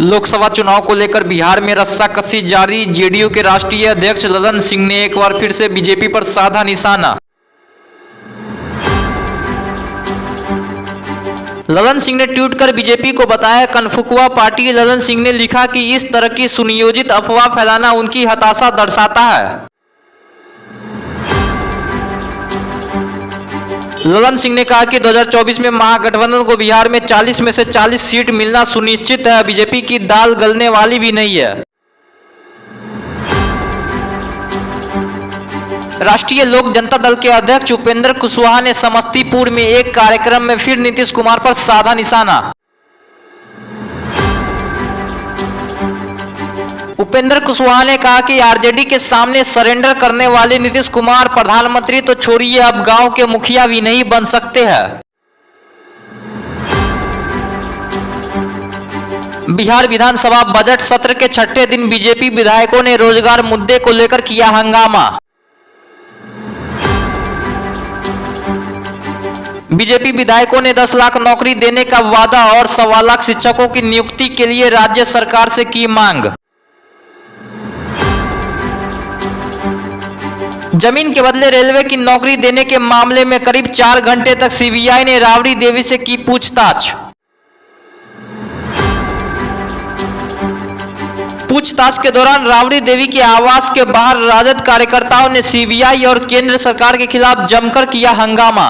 लोकसभा चुनाव को लेकर बिहार में रस्साकसी जारी। जेडीयू के राष्ट्रीय अध्यक्ष ललन सिंह ने एक बार फिर से बीजेपी पर साधा निशाना। ललन सिंह ने ट्वीट कर बीजेपी को बताया कनफुकुआ पार्टी। ललन सिंह ने लिखा कि इस तरह की सुनियोजित अफवाह फैलाना उनकी हताशा दर्शाता है। ललन सिंह ने कहा कि 2024 में महागठबंधन को बिहार में 40 में से 40 सीट मिलना सुनिश्चित है। बीजेपी की दाल गलने वाली भी नहीं है। राष्ट्रीय लोक जनता दल के अध्यक्ष उपेंद्र कुशवाहा ने समस्तीपुर में एक कार्यक्रम में फिर नीतीश कुमार पर साधा निशाना। उपेंद्र कुशवाहा ने कहा कि आरजेडी के सामने सरेंडर करने वाले नीतीश कुमार प्रधानमंत्री तो छोड़िए, अब गांव के मुखिया भी नहीं बन सकते हैं। बिहार विधानसभा बजट सत्र के छठे दिन बीजेपी विधायकों ने रोजगार मुद्दे को लेकर किया हंगामा। बीजेपी विधायकों ने 10 लाख नौकरी देने का वादा और 1.25 लाख शिक्षकों की नियुक्ति के लिए राज्य सरकार से की मांग। जमीन के बदले रेलवे की नौकरी देने के मामले में करीब 4 घंटे तक सीबीआई ने राबड़ी देवी से की पूछताछ। पूछताछ के दौरान राबड़ी देवी के आवास के बाहर राजद कार्यकर्ताओं ने सीबीआई और केंद्र सरकार के खिलाफ जमकर किया हंगामा।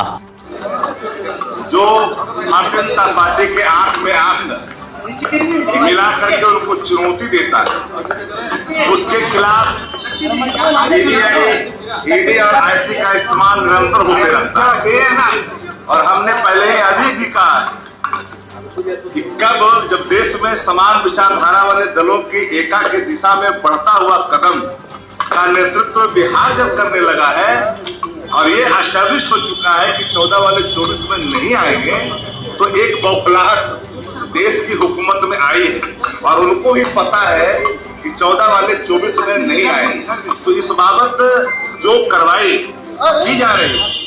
जो भारतीय जनता पार्टी के आंख में आंख मिला करके उनको चुनौती देता है, उसके खिलाफ सीबीआई, ईडी और आईटी का इस्तेमाल निरंतर होते रहता है। और हमने पहले ही अभी भी कहा है कि कब जब देश में समान विचारधारा वाले दलों की एका की दिशा में बढ़ता हुआ कदम का नेतृत्व बिहार जब करने लगा है और ये एस्टैब्लिश हो चुका है कि 14 वाले 24 में नहीं आएंगे, तो एक बौखलाहट देश की हुकूमत में आई है और उनको भी पता है कि 14 वाले 24 में नहीं आएंगे। तो इस बाबत जो कार्रवाई की जा रही है,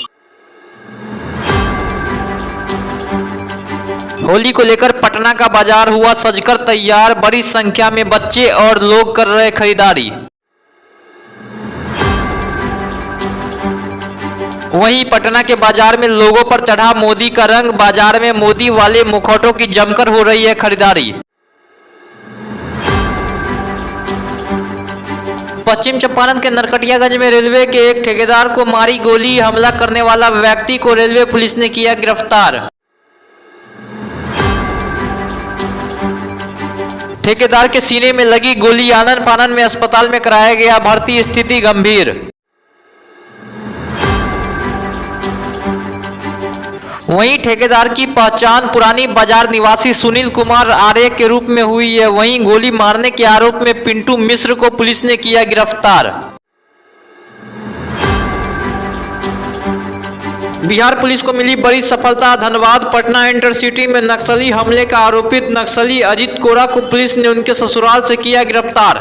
होली को लेकर पटना का बाजार हुआ सजकर तैयार। बड़ी संख्या में बच्चे और लोग कर रहे खरीदारी। वहीं पटना के बाजार में लोगों पर चढ़ा मोदी का रंग। बाजार में मोदी वाले मुखौटों की जमकर हो रही है खरीदारी। पश्चिम चंपारण के नरकटियागंज में रेलवे के एक ठेकेदार को मारी गोली। हमला करने वाला व्यक्ति को रेलवे पुलिस ने किया गिरफ्तार। ठेकेदार के सीने में लगी गोली। आनन फानन में अस्पताल में कराया गया भर्ती, स्थिति गंभीर। वहीं ठेकेदार की पहचान पुरानी बाजार निवासी सुनील कुमार आर्य के रूप में हुई है। वहीं गोली मारने के आरोप में पिंटू मिश्र को पुलिस ने किया गिरफ्तार। बिहार पुलिस को मिली बड़ी सफलता। धनबाद पटना इंटरसिटी में नक्सली हमले का आरोपित नक्सली अजित कोरा को पुलिस ने उनके ससुराल से किया गिरफ्तार।